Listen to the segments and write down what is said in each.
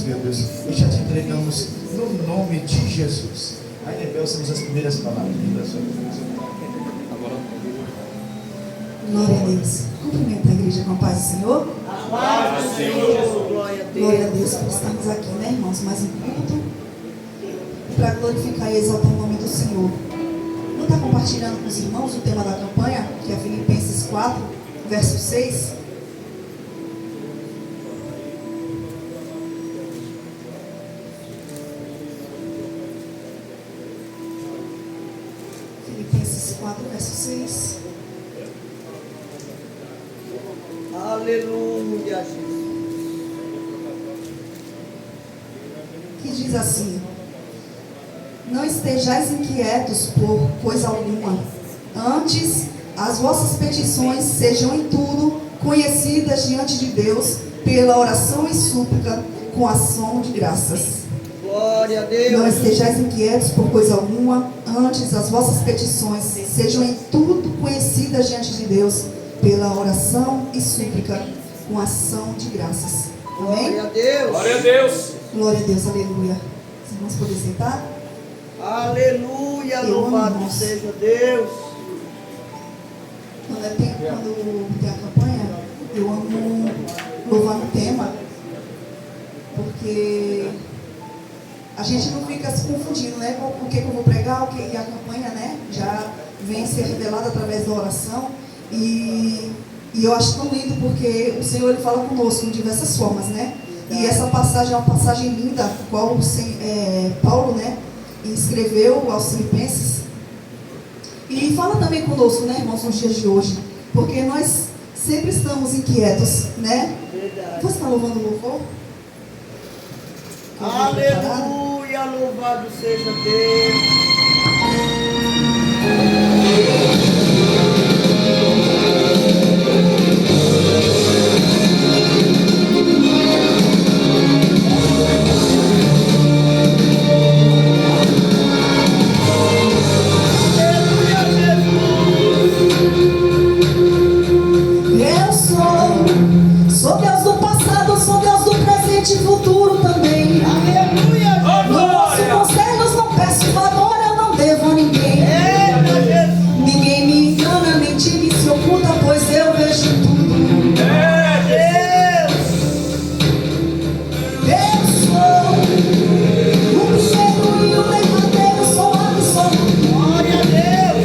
meu Deus, e já te entregamos no nome de Jesus. Aí, Nebel, são as primeiras palavras da sua vida. Glória a Deus. Cumprimenta a igreja com a paz do Senhor. A paz do Senhor. Glória a Deus. Glória a Deus por estarmos aqui, né, irmãos? Mais um culto para glorificar e exaltar o nome do Senhor. Vou estar compartilhando com os irmãos o tema da campanha, que é Filipenses 4, verso 6. Filipenses 4, verso 6. Aleluia, Jesus. Que diz assim: não estejais inquietos por coisa alguma, antes as vossas petições sejam em tudo conhecidas diante de Deus pela oração e súplica com ação de graças. Glória a Deus. Não estejais inquietos por coisa alguma, antes as vossas petições sejam em tudo conhecidas diante de Deus pela oração e súplica com ação de graças. Amém? Glória a Deus. Glória a Deus. Glória a Deus, aleluia. Os irmãos podem sentar? Aleluia, Eu louvado amo. seja Deus. Quando tem a campanha, eu amo louvar no tema, porque a gente não fica se confundindo, né? O que eu vou pregar, e a campanha, né? Já vem ser revelada através da oração. E eu acho tão lindo porque o Senhor ele fala conosco de diversas formas, né? E essa passagem é uma passagem linda, a qual Paulo, né, escreveu aos Filipenses. E fala também conosco, né, irmãos, nos dias de hoje, porque nós sempre estamos inquietos, né? Verdade. Você está louvando o louvor? Aleluia, louvado seja Deus. Sou Deus do passado, sou Deus do presente e futuro também. Aleluia, Não posso conselhos, não peço favor, eu não devo a ninguém. eita, Jesus. Ninguém me engana, nem me se oculta, pois eu vejo tudo. Deus. Eu sou o primeiro e o derradeiro, sou absoluto. Glória a Deus.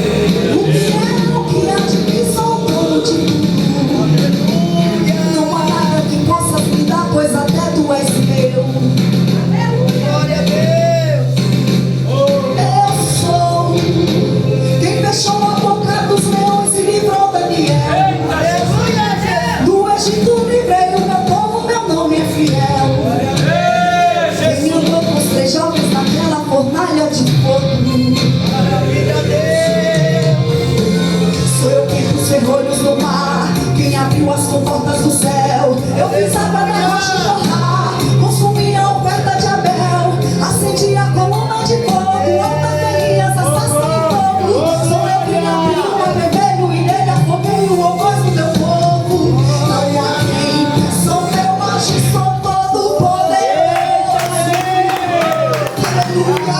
O que é, o que há de mim, sou o dono de tudo. Não há nada que possas me dar, pois até tu és meu. Glória a Deus. Eu sou quem fechou a boca dos leões e livrou Daniel. Aleluia, Jesus. Do Egito me veio meu povo, meu nome é fiel. Quem me andou com os 3 jovens naquela fornalha de fogo. Maravilha, Deus. Sou eu quem pus ferrolhos no mar, quem abriu as comportas do céu. Eu fiz água na rocha jorrar, consumi a oferta de Abel, acendi a coluna de fogo, altas Elias, a sarça em fogo. Sou eu quem abriu o mar vermelho e nele afoguei o algoz do meu povo. Não há quem, sou meu anjo e sou todo poderoso. Aleluia.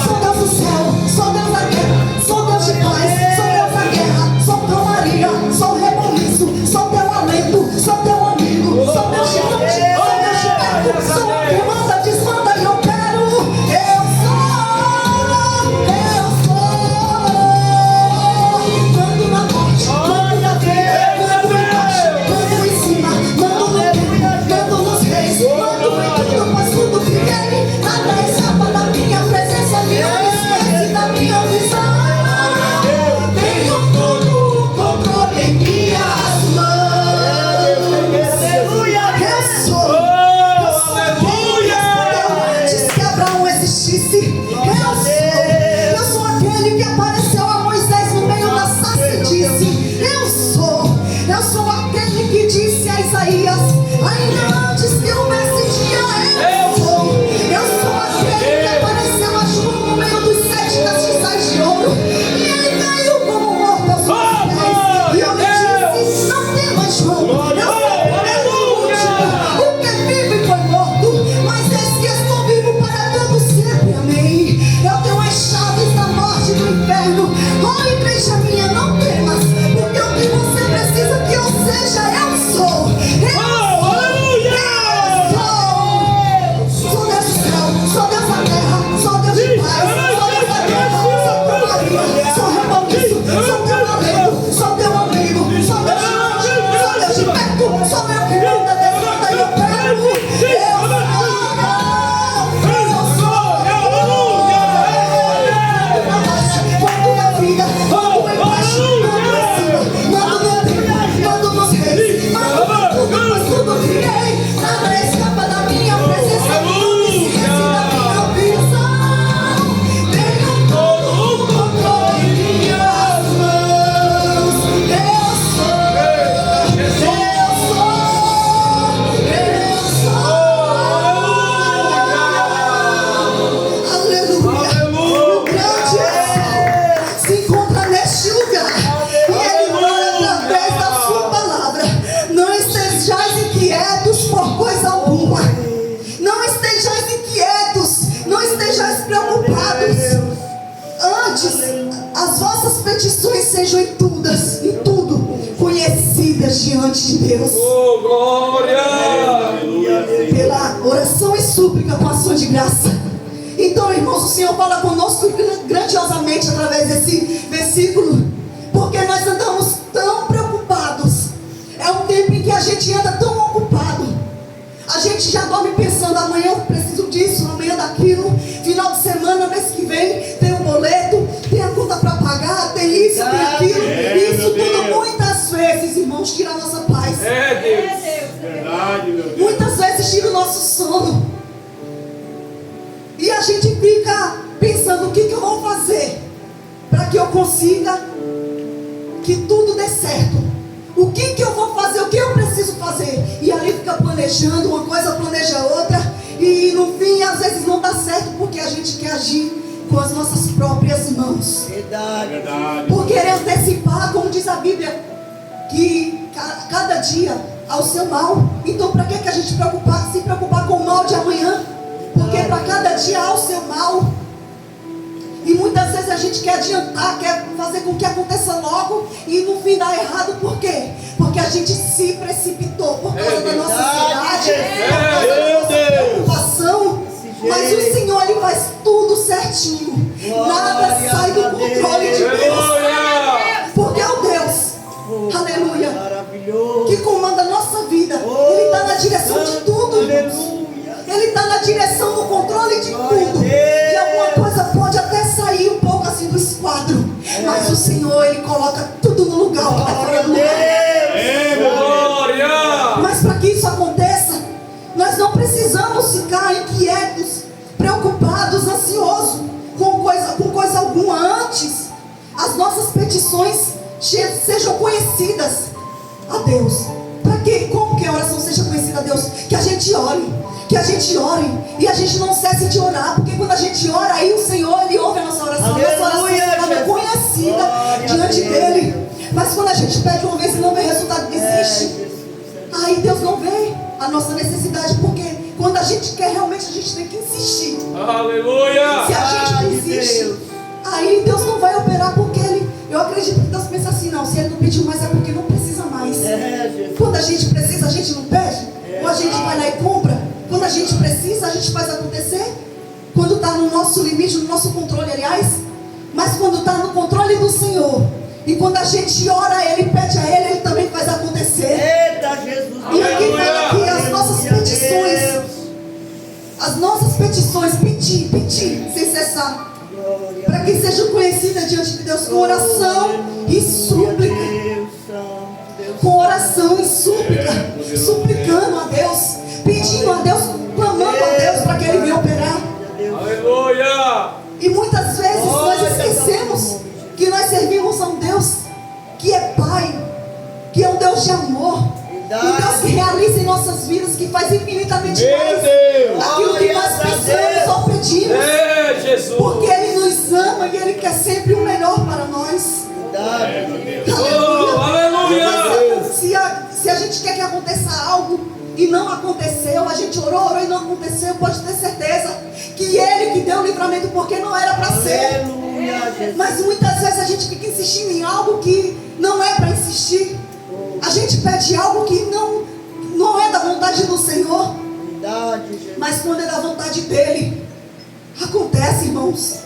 Sou Deus do céu, sou Deus da guerra, sou Deus de paz, sou Deus da guerra, sou tua Maria, sou reboliço, sou teu alento, sou teu amigo, sou teu Jesus. as vossas petições sejam em tudo conhecidas diante de Deus. Oh, glória! Pela oração e súplica com ação de graça. Então, irmãos, o Senhor fala conosco grandiosamente através desse versículo, porque nós andamos tão preocupados. É um tempo em que a gente anda tão ocupado. A gente já dorme pensando: amanhã eu preciso disso, amanhã daquilo, final de semana, mês que vem, tem um boleto, tem a conta para pagar, tem isso, tem aquilo. Isso tudo muitas vezes, irmãos, tira a nossa paz. É Deus. Verdade, meu Deus. Muitas vezes tira o nosso sono. E a gente fica pensando: o que eu vou fazer para que eu consiga que tudo dê certo? O que eu vou fazer? O que eu preciso fazer? E ali fica planejando, uma coisa planeja outra. E no fim, às vezes não dá certo, porque a gente quer agir com as nossas próprias mãos. Verdade. Por querer antecipar, como diz a Bíblia, que cada dia ao seu mal. Então, para que a gente se preocupar com o mal de amanhã? Porque para cada dia há o seu mal. E muitas vezes a gente quer adiantar, quer fazer com que aconteça logo, e no fim dá errado. Por quê? Porque a gente se precipitou por causa da nossa ansiedade, por causa da nossa preocupação. Mas o Senhor, Ele faz tudo certinho. Nada sai do controle de Deus. Porque é o Deus, aleluia, Maravilhoso. que comanda a nossa vida. Ele está na direção de tudo, irmãos. Ele está na direção do controle de tudo. E alguma coisa pode até sair um pouco assim do esquadro, mas o Senhor, Ele coloca tudo no lugar. Glória! Mas para que isso aconteça, nós não precisamos ficar inquietos, preocupados, ansiosos com coisa alguma. Antes, as nossas petições sejam conhecidas a Deus. Para que? Como que a oração seja conhecida a Deus? Que a gente ore. Que a gente ore e a gente não cesse de orar, porque quando a gente ora, aí o Senhor, Ele ouve a nossa oração. A nossa oração é conhecida diante dEle. Mas quando a gente pede uma vez e não vê resultado, desiste. Aí Deus não vê a nossa necessidade, porque quando a gente quer realmente, a gente tem que insistir. Aleluia! Se a gente desiste, aí Deus não vai operar, porque eu acredito que Deus pensa assim: não, se Ele não pediu mais é porque não precisa mais. Quando a gente precisa, a gente não pede, ou a gente vai lá e compra. Quando a gente precisa, a gente faz acontecer. Quando está no nosso limite, no nosso controle, aliás. Mas quando está no controle do Senhor, e quando a gente ora a Ele, pede a Ele, Ele também faz acontecer. Eita, Jesus. E aqui fala que as nossas petições, pedir, sem cessar, para que sejam conhecidas diante de Deus com oração e súplica. Com oração e súplica, suplicando a Deus, pedindo a Deus, clamando a Deus para que Ele venha operar. Aleluia! E muitas vezes nós esquecemos que nós servimos a um Deus que é Pai, que é um Deus de amor, um Deus que realiza em nossas vidas, que faz infinitamente mais aquilo que nós pensamos ou pedimos. É Jesus! Porque Ele nos ama e Ele quer sempre o melhor para nós. Oh, aleluia! Se a gente quer que aconteça algo e não aconteceu, a gente orou e não aconteceu, pode ter certeza que Ele que deu o livramento, porque não era para ser. Mas muitas vezes a gente fica insistindo em algo que não é para insistir. A gente pede algo que não é da vontade do Senhor. Mas quando é da vontade dEle, acontece, irmãos.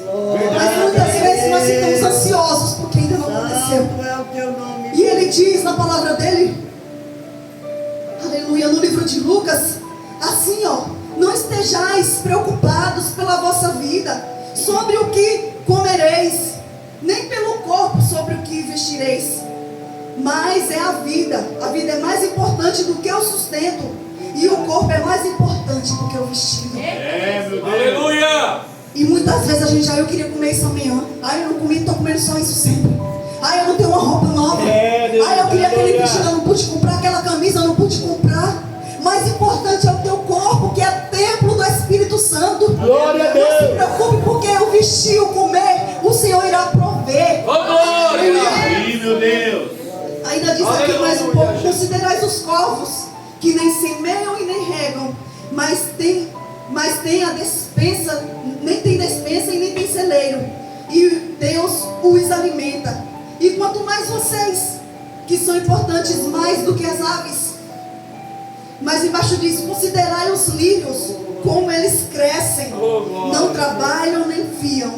Mas muitas vezes nós ficamos ansiosos porque ainda não aconteceu. E Ele diz na palavra dEle, aleluia, no livro de Lucas, assim, não estejais preocupados pela vossa vida, sobre o que comereis, nem pelo corpo sobre o que vestireis. Mas é a vida é mais importante do que o sustento, e o corpo é mais importante do que o vestido. Meu Deus. Aleluia! E muitas vezes a gente, eu queria comer isso amanhã, eu não comi, estou comendo só isso sempre. Eu não tenho uma roupa nova, eu queria aquele vestido, eu não pude comprar, aquela camisa eu não pude comprar. Mais importante é o teu corpo, que é templo do Espírito Santo. Glória a Deus. Não se preocupe, porque o vestir, o comer, o Senhor irá prover. Oh, glória! Meu Deus. Ainda diz aqui mais um pouco: considerais os corvos, que nem semeiam e nem regam, mas tem a despensa, nem tem despensa e nem tem celeiro. E Deus os alimenta. E quanto mais vocês, que são importantes mais do que as aves. Mas embaixo diz: considerai os lírios, como eles crescem, não trabalham nem fiam.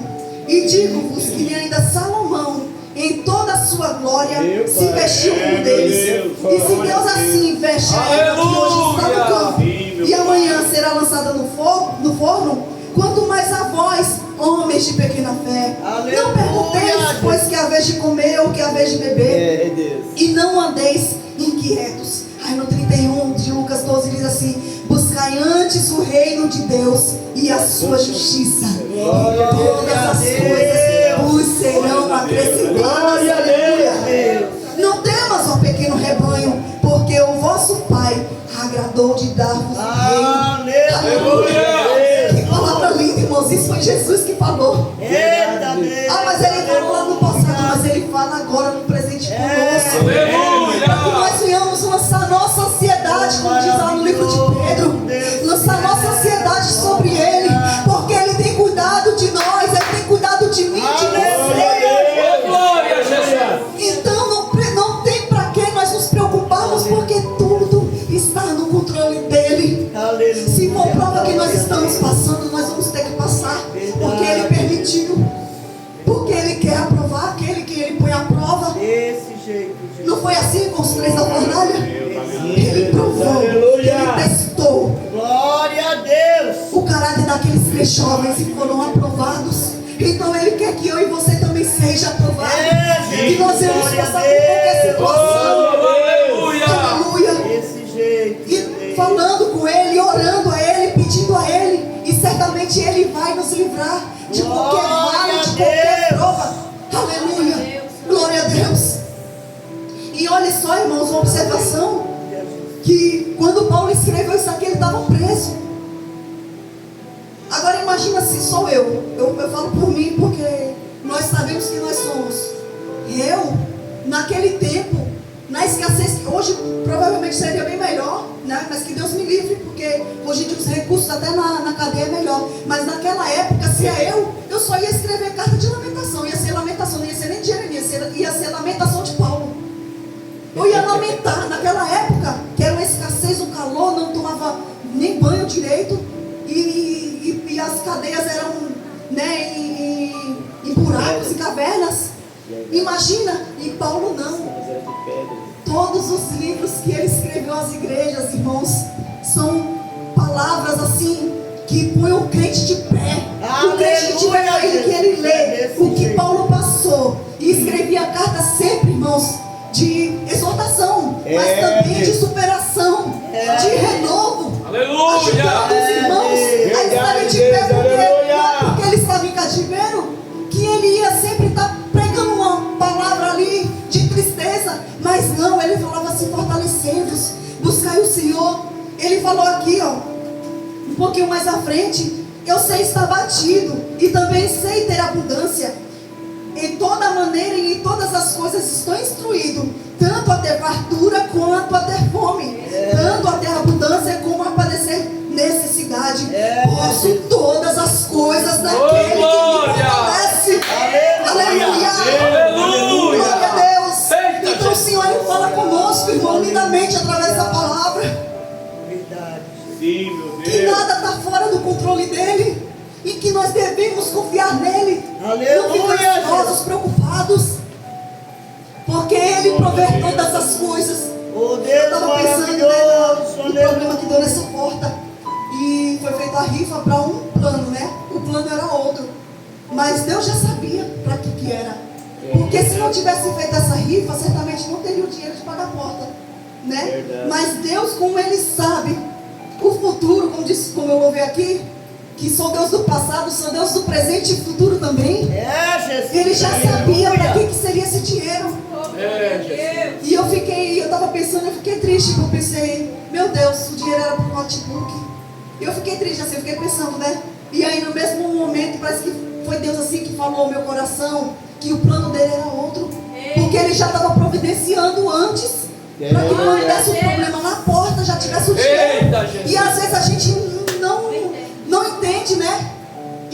E digo-vos que nem ainda Salomão, em toda a sua glória, se vestiu um deles. E se Deus assim veste a Eva, que hoje está no campo, e amanhã será lançada no forno, quanto mais a vós, homens de pequena fé. Não pergunteis, pois, que a vez de comer ou que a vez de beber, e não andeis inquietos. Aí no 31 de Lucas 12 diz assim: buscai antes o reino de Deus e a sua justiça, e todas as coisas vos serão acrescentadas. Aleluia. Não temas, ó pequeno rebanho, porque o vosso Pai agradou de dar-vos o reino. Aleluia. Que palavra linda, irmãos. Isso foi Jesus que falou. Mas ele falou lá no passado, mas ele fala agora no presente conosco. Aleluia. Para que nós venhamos lançar nossa ansiedade, como diz lá no livro de Pedro, lançar nossa ansiedade sobre ele, porque ele tem cuidado de nós, ele tem cuidado de mim, de você. Glória a Jesus. Então não tem para que nós nos preocuparmos, porque tudo está no controle dele. Se for prova que nós estamos passando, nós vamos ter que passar, porque ele permitiu, porque ele quer aprovar aquele que ele põe à prova. Não foi assim com os 3 da fornalha? Ele provou, ele testou Glória a Deus. o caráter daqueles 3 jovens e foram aprovados. Então ele quer que eu e você também seja aprovado, que nós vamos passar por qualquer situação. Aleluia. Aleluia. E falando com ele, orando a ele, pedindo a ele, e certamente ele vai nos livrar de qualquer vale, de qualquer prova. Aleluia. Glória a Deus. E olha só, irmãos, uma observação, que quando Paulo escreveu isso aqui, ele estava preso. Agora imagina se sou eu falo por mim, porque nós sabemos que nós somos. Eu, naquele tempo, na escassez, que hoje provavelmente seria bem melhor, né? Mas que Deus me livre, porque hoje em dia os recursos até na cadeia é melhor. Mas naquela época, se eu só ia escrever carta de lamentação. Ia ser lamentação, não ia ser nem de Jeremias, ia ser lamentação de Paulo. Eu ia lamentar naquela época, que era uma escassez, um calor, não tomava nem banho direito, e as cadeias eram, né, em buracos e cavernas. Imagina, e Paulo não. Todos os livros que ele escreveu às igrejas, irmãos, são palavras assim que põem o crente de pé. O crente de pé, que ele lê o que Paulo passou, e escrevia carta sempre, irmãos, de exortação, mas também de superação, de renovo, ajudando os irmãos a estarem de pé, porque ele estava em cativeiro, que ele ia sempre estar pregando uma palavra ali de tristeza, mas não, ele falava assim: fortalecei-vos, buscai o Senhor. Ele falou aqui, ó, um pouquinho mais à frente: eu sei estar batido e também sei ter abundância. Em toda maneira e em todas as coisas estou instruído, tanto a ter fartura quanto a ter fome, tanto a ter abundância como a padecer necessidade. Posso todas as coisas daquele que me fortalece. Aleluia. Glória a Deus. Então o Senhor, Ele fala conosco, irmão, lindamente através da palavra. Sim, meu Deus. Que nada está fora do controle dEle, e que nós devemos confiar nele. Aleluia. Não ficar ansiosos, preocupados, porque Ele provê todas as coisas. Oh, Eu Deus estava pensando, maravilhoso. no problema que deu nessa porta, e foi feita a rifa para um plano, né? O plano era outro, mas Deus já sabia para que era. Porque se não tivesse feito essa rifa, certamente não teria o dinheiro de pagar a porta, né? Verdade. Mas Deus, como Ele sabe o futuro, como eu louvei aqui, que sou Deus do passado, sou Deus do presente e futuro também. Jesus. Ele já sabia para que seria esse dinheiro. E eu estava pensando, eu fiquei triste, porque eu pensei, meu Deus, o dinheiro era para o notebook. E eu fiquei triste assim, eu fiquei pensando, né? E aí no mesmo momento, parece que foi Deus assim que falou ao meu coração, que o plano dele era outro. Porque ele já estava providenciando antes, para que quando desse um problema na porta, já tivesse o dinheiro. Eita, Jesus. E às vezes a gente não entende, né?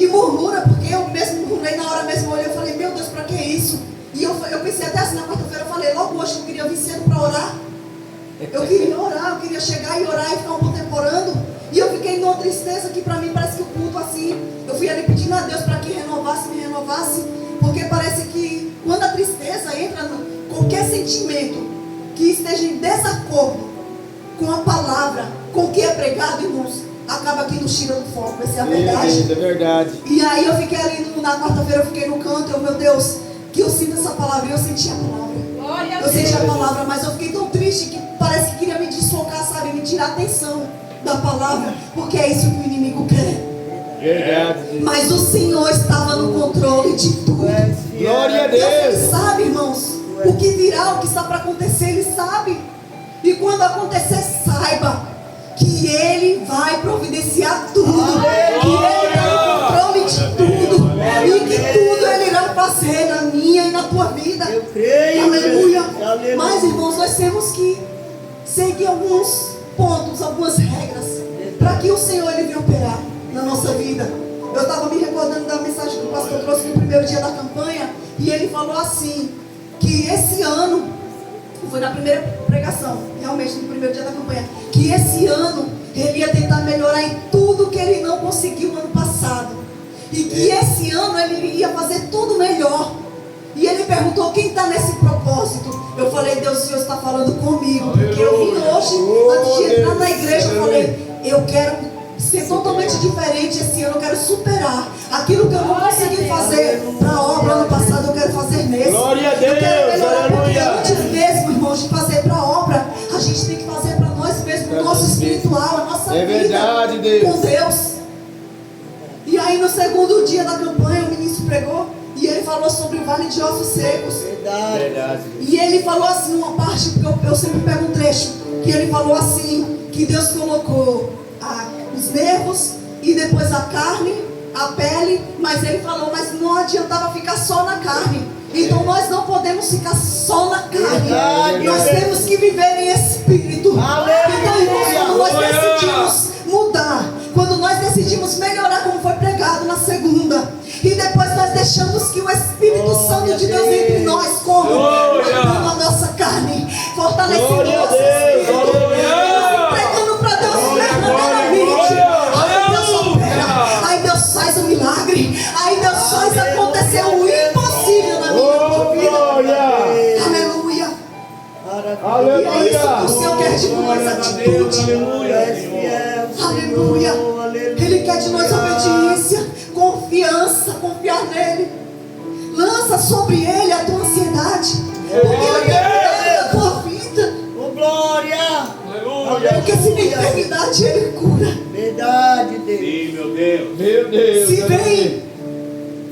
e murmura, porque eu mesmo murmurei na hora mesmo, eu falei, meu Deus, para que isso? E eu pensei até assim na quarta-feira, eu falei, logo hoje eu queria vir cedo para orar. Eu queria orar, eu queria chegar e orar e ficar um tempo orando. E eu fiquei numa tristeza que para mim parece que o culto assim, eu fui ali pedindo a Deus para que renovasse, me renovasse, porque parece que quando a tristeza entra no qualquer sentimento que esteja em desacordo com a palavra, com o que é pregado, irmãos, acaba que nos tira do foco, essa é a verdade. É verdade. E aí eu fiquei ali na quarta-feira, eu fiquei no canto, meu Deus, que eu sinto essa palavra, e eu senti a palavra. Eu senti a palavra, mas eu fiquei tão triste que parece que queria me desfocar, sabe, me tirar a atenção da palavra, porque é isso que o inimigo quer. Verdade. Mas o Senhor estava no controle de tudo. Glória a Deus, Ele Deus. sabe, irmãos, o que virá, o que está para acontecer, Ele sabe. E quando acontecer, saiba que Ele vai providenciar tudo, que Ele está no controle de tudo, e que tudo Ele irá fazer na minha e na tua vida. Eu creio. Aleluia. Aleluia. Mas, irmãos, nós temos que seguir alguns pontos, algumas regras, para que o Senhor Ele venha operar na nossa vida. Eu estava me recordando da mensagem que o pastor trouxe no primeiro dia da campanha, e ele falou assim, que esse ano, foi na primeira pregação, realmente no primeiro dia da campanha, que esse ano ele ia tentar melhorar em tudo que ele não conseguiu no ano passado, e que esse ano ele ia fazer tudo melhor. E ele perguntou, quem está nesse propósito? Eu falei, Deus, o Senhor está falando comigo, porque eu vim hoje, antes de entrar na igreja, eu falei, eu quero ser totalmente diferente esse ano, eu quero superar aquilo que eu não consegui fazer para a obra ano passado, eu quero fazer nesse. Glória a Eu quero Deus, melhorar, porque aleluia. antes mesmo, irmãos, de fazer para a obra, a gente tem que fazer para nós mesmos, o nosso espiritual, a nossa É vida verdade, Deus. com Deus. E aí no segundo dia da campanha, o ministro pregou e ele falou sobre o vale de ossos secos. Verdade. E ele falou assim, uma parte, porque eu sempre pego um trecho, que ele falou assim, que Deus colocou os nervos e depois a carne, a pele, mas ele falou, mas não adiantava ficar só na carne. Então nós não podemos ficar só na carne. Verdade. Nós temos que viver em espírito. Aleluia. Então, irmãos, quando nós Aleluia. decidimos mudar, quando nós decidimos melhorar, como foi pregado na segunda, e depois nós deixamos que o Espírito Santo de Deus entre nós, como Glória. matando a nossa carne, fortalecendo o Glória a nosso Deus. espírito, Aleluia. pregando para Deus verdadeiramente. Glória. Aí Deus Aleluia. opera, aí Deus faz um milagre, aí Deus faz acontecer o impossível na minha Oh, vida. glória. Aleluia. Aleluia. E é isso que o Senhor quer de nós, Glória a Deus, atitude. aleluia, Senhor. Aleluia. Ele quer de nós obediência, confiança, confiar nele. Lança sobre ele a tua ansiedade, porque ele quer cuidar da tua vida. Oh, glória. Aleluia. Porque se tem enfermidade, ele cura. Verdade, Deus. Sim, meu Deus. Meu Deus. Se vem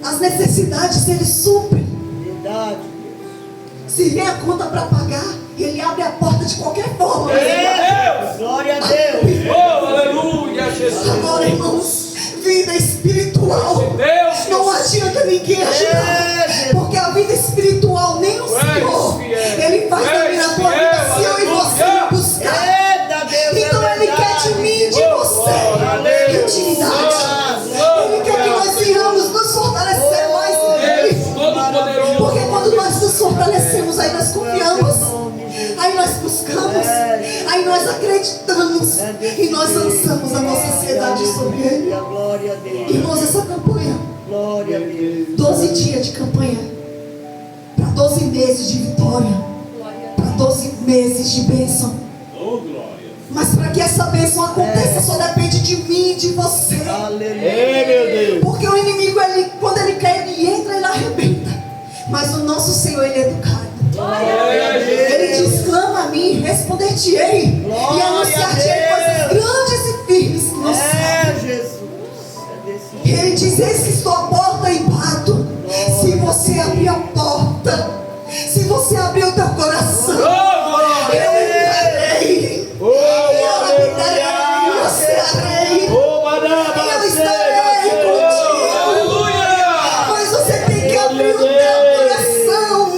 as necessidades, ele supre. Verdade, Deus. Se vem a conta para pagar, ele abre a porta de qualquer forma. É, glória a Deus. Oh, aleluia, Jesus. Agora, irmãos, vida espiritual. Deus. Não adianta ninguém ajudar, porque a vida espiritual, nem o Senhor, Ele vai dominar a tua vida se eu e você não buscar. Eita, Deus. Então Ele quer de mim e de você intimidade. Ele quer que nós venhamos nos fortalecer mais nele. Todo-Poderoso. Porque quando nós nos fortalecemos, aí nós confiamos, aí nós buscamos, aí nós acreditamos e nós lançamos a nossa ansiedade sobre Ele. Glória a Deus. Irmãos, essa campanha, Glória a Deus. 12 dias de campanha, para 12 meses de vitória, para 12 meses de bênção. Oh, glória. Mas para que essa bênção aconteça, só depende de mim e de você. Aleluia. Ei, meu Deus. Porque o inimigo, quando ele quer, ele entra, ele arrebenta. Mas o nosso Senhor, ele é educado. Glória a Deus. Ele diz, clama a mim, responder-te-ei, e Glória anunciar-te-ei a coisas Deus. grandes e firmes que não sabem. É, Jesus. É desse jeito. Ele diz, eis que estou à porta e bato. Se você abrir a porta, se você abrir o teu coração, Oh, glória. eu entrarei. Oh, Eu habitarei em aleluia. você, rei. Oh, madama. Eu estarei contigo. Aleluia. Mas você tem que abrir o teu coração.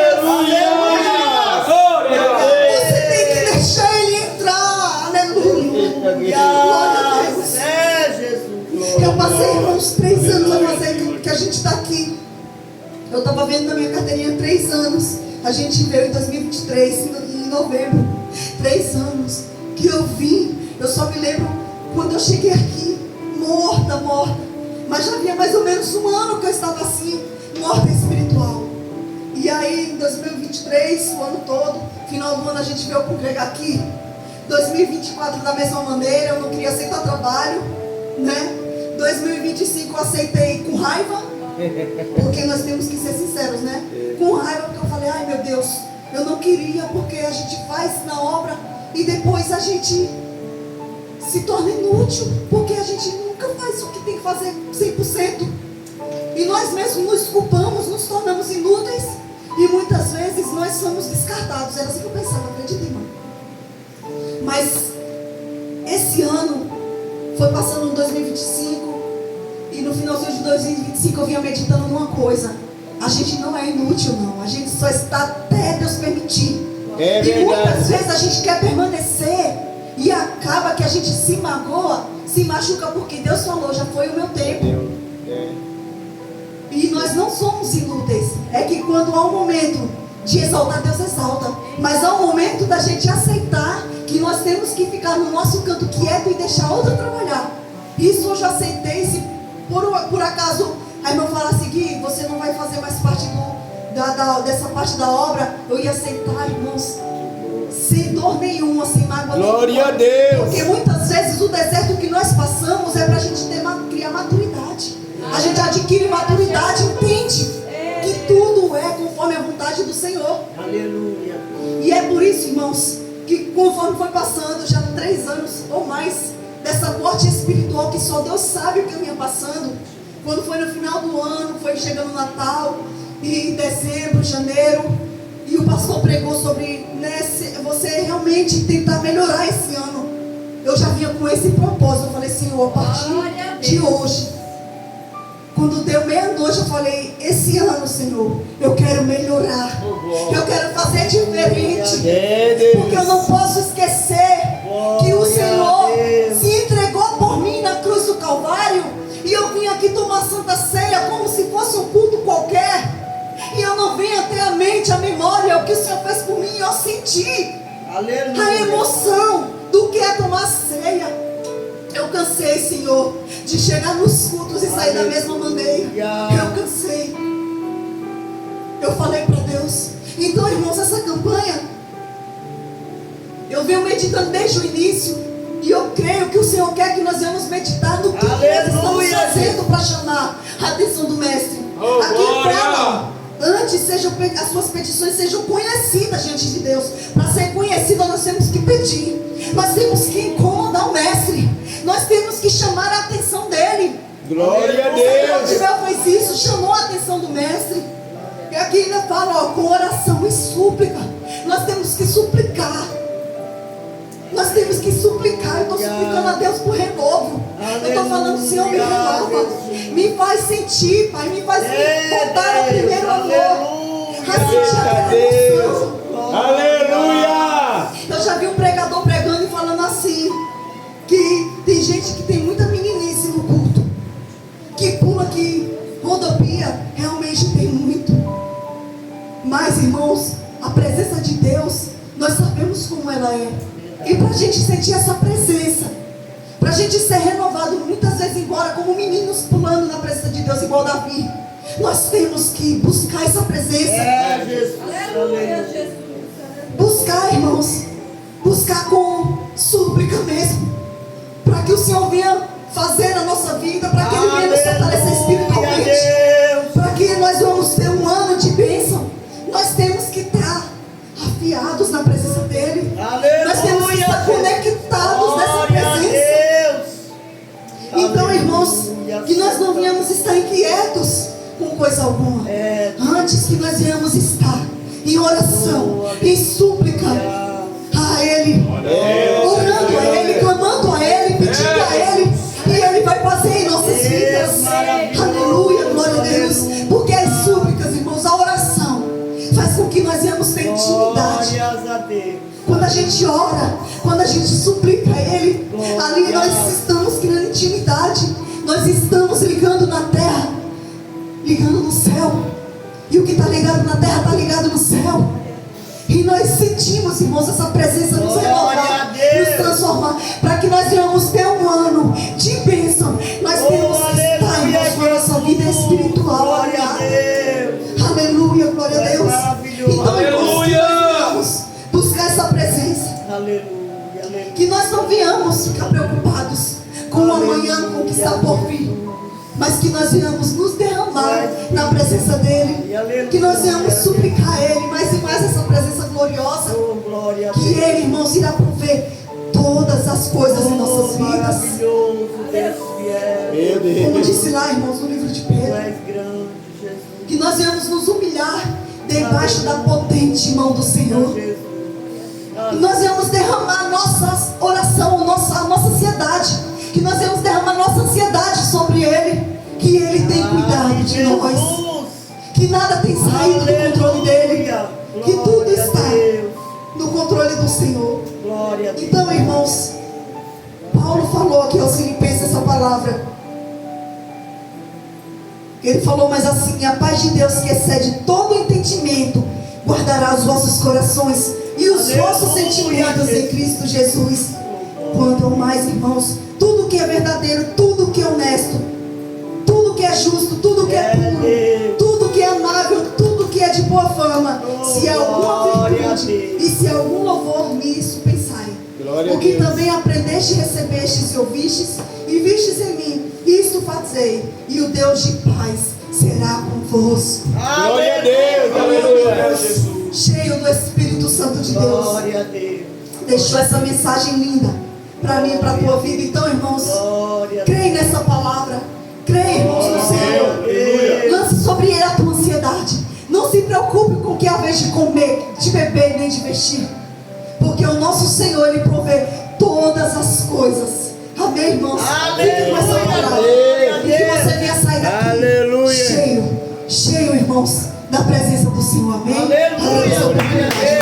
Aleluia. Glória a Deus. Você tem que deixar ele entrar. Aleluia. Glória a Deus. gente está aqui. Eu estava vendo na minha carteirinha 3 anos. A gente veio em 2023, em novembro. 3 anos que eu vim. Eu só me lembro quando eu cheguei aqui, morta. Mas já havia mais ou menos 1 ano que eu estava assim, morta espiritual. E aí, em 2023, o ano todo, final do ano a gente veio congregar aqui. 2024 da mesma maneira, eu não queria aceitar trabalho, né? 2025 eu aceitei com raiva, porque nós temos que ser sinceros, né? Com raiva, porque eu falei, ai meu Deus, eu não queria, porque a gente faz na obra e depois a gente se torna inútil, porque a gente nunca faz o que tem que fazer 100%. E nós mesmos nos culpamos, nos tornamos inúteis e muitas vezes nós somos descartados. Era assim que eu pensava, acredita, irmão? Mas esse ano foi passando em 2025 e no finalzinho de 2025 eu vinha meditando numa coisa: a gente não é inútil, não. A gente só está até Deus permitir. É e muitas verdade. vezes a gente quer permanecer e acaba que a gente se magoa, se machuca, porque Deus falou, já foi o meu tempo. E nós não somos inúteis. É que quando há um momento de exaltar, Deus exalta. Mas há um momento da gente aceitar que nós temos que ficar no nosso canto quieto e deixar outro trabalhar. Isso eu já aceitei. Se por acaso a irmã fala assim, Gui, você não vai fazer mais parte dessa parte da obra, eu ia aceitar, irmãos, sem dor nenhuma, sem mágoa nenhuma. Glória a Deus. Porque muitas vezes o deserto que nós passamos é para a gente criar maturidade. A gente adquire maturidade, entende que tudo é conforme a vontade do Senhor. Aleluia. E é por isso, irmãos, que conforme foi passando, já 3 anos ou mais, dessa morte espiritual que só Deus sabe o que eu ia passando. Quando foi no final do ano, foi chegando o Natal, e em dezembro, janeiro, e o pastor pregou sobre, né, você realmente tentar melhorar esse ano. Eu já vinha com esse propósito. Eu falei, Senhor, a partir de hoje, quando deu meia-noite, eu falei, esse ano, Senhor, eu quero melhorar, eu quero fazer diferente, porque eu não posso esquecer que o Senhor se entregou por mim na cruz do Calvário, e eu vim aqui tomar Santa Ceia como se fosse um culto qualquer, e eu não venho até a mente, a memória, o que o Senhor fez por mim, eu senti Aleluia. a emoção do que é tomar ceia. Eu cansei, Senhor, de chegar nos cultos e sair da mesma maneira. Eu cansei. Eu falei para Deus. Então, irmãos, essa campanha eu venho meditando desde o início. E eu creio que o Senhor quer que nós venhamos meditar no que nós estamos fazendo para chamar a atenção do Mestre. Aqui fala, antes as suas petições sejam conhecidas diante de Deus. Para ser conhecida nós temos que pedir. Nós temos que incomodar o Mestre. Nós temos que chamar a atenção dele. Glória a O Senhor de Deus. Deus fez isso, chamou a atenção do Mestre. E aqui ainda fala, ó, com oração e súplica. Nós temos que suplicar. Nós temos que suplicar. Eu estou suplicando a Deus por renovo. Eu estou falando, Senhor, me renova. Me faz sentir, Pai. Me faz voltar ao primeiro amor. A sentir aquela emoção. Aleluia. Eu já vi um pregador pregando e falando assim, que tem gente que tem muita meninice no culto, que pula, que rodopia, realmente tem muito. Mas, irmãos, a presença de Deus, nós sabemos como ela é. E para a gente sentir essa presença, para a gente ser renovado, muitas vezes embora como meninos pulando na presença de Deus, igual Davi, nós temos que buscar essa presença. Jesus. Aleluia, Jesus. Buscar, irmãos, buscar com súplica mesmo, para que o Senhor venha fazer na nossa vida, para que Ele venha nos fortalecer espiritualmente, para que nós vamos ter um ano de bênção. Nós temos que estar afiados na presença dEle. Nós temos que estar conectados nessa presença. Então, irmãos, que nós não venhamos estar inquietos com coisa alguma. Antes que nós venhamos estar em oração, em súplica a Ele, orando a Ele, clamando a Ele, pedindo a Ele, e Ele vai fazer em nossas vidas. Aleluia, glória a Deus. Porque as súplicas, irmãos, a oração faz com que nós venhamos ter intimidade. Quando a gente ora, quando a gente suplica a Ele, ali nós estamos criando intimidade. Nós estamos ligando na terra ligando no céu. E o que está ligado na terra está ligado no céu. E nós sentimos, irmãos, essa presença nos Glória renovar, a Deus. nos transformar, para que nós venhamos ter um ano de bênção. Nós temos que estar, irmãos, com a nossa vida espiritual. Glória a alinhada. Deus. Aleluia, glória a É Deus. maravilhoso. Então, irmãos, que Aleluia. nós venhamos buscar essa presença. Aleluia, aleluia. Que nós não venhamos ficar preocupados com o amanhã, com o que está por vir, mas que nós venhamos nos derramar na presença dEle, que nós venhamos suplicar a Ele mais e mais essa presença gloriosa, Oh, glória a que Deus. Ele, irmãos, irá prover todas as coisas em nossas vidas. Maravilhoso, Deus fiel. Meu Como Deus. disse lá, irmãos, no livro de Tu Pedro, és grande, Jesus. que nós venhamos nos humilhar debaixo da potente mão do Senhor. Jesus. Que nós venhamos derramar nossa oração, a nossa ansiedade. Que nós venhamos derramar nossa ansiedade sobre Ele. Que Ele tem cuidado de nós. Que nada tem saído do controle dEle. Que tudo está no controle do Senhor. Glória a Deus. Então, irmãos, Paulo falou aqui aos Filipenses essa palavra. Ele falou, mas assim, a paz de Deus que excede todo entendimento, guardará os vossos corações e os Aleluia. vossos sentimentos em Cristo Jesus. Quanto ao mais, irmãos, tudo que é verdadeiro, tudo que é honesto, tudo que é justo, tudo que é puro, tudo que é amável, tudo que é de boa fama, se há alguma Glória a virtude Deus. e se há algum louvor, nisso pensai. Glória a O que Deus. também aprendeste, recebestes e ouvistes, e vistes em mim, isto fazei, e o Deus de paz será convosco. Glória a Deus. Aleluia. Cheio do Espírito Santo de Deus, Glória a Deus. deixou essa mensagem linda para mim e para a tua vida. Então, irmãos, Glória a Deus. creia nessa palavra, creia, irmãos, no Senhor. Aleluia. Lance sobre ele a tua ansiedade. Não se preocupe com o que é a vez de comer, de beber, nem de vestir, porque o nosso Senhor, Ele provê todas as coisas. Amém, irmãos? Fique com essa palavra e que você venha sair daqui Aleluia. cheio, irmãos, da presença do Senhor. Amém? Aleluia. Aleluia.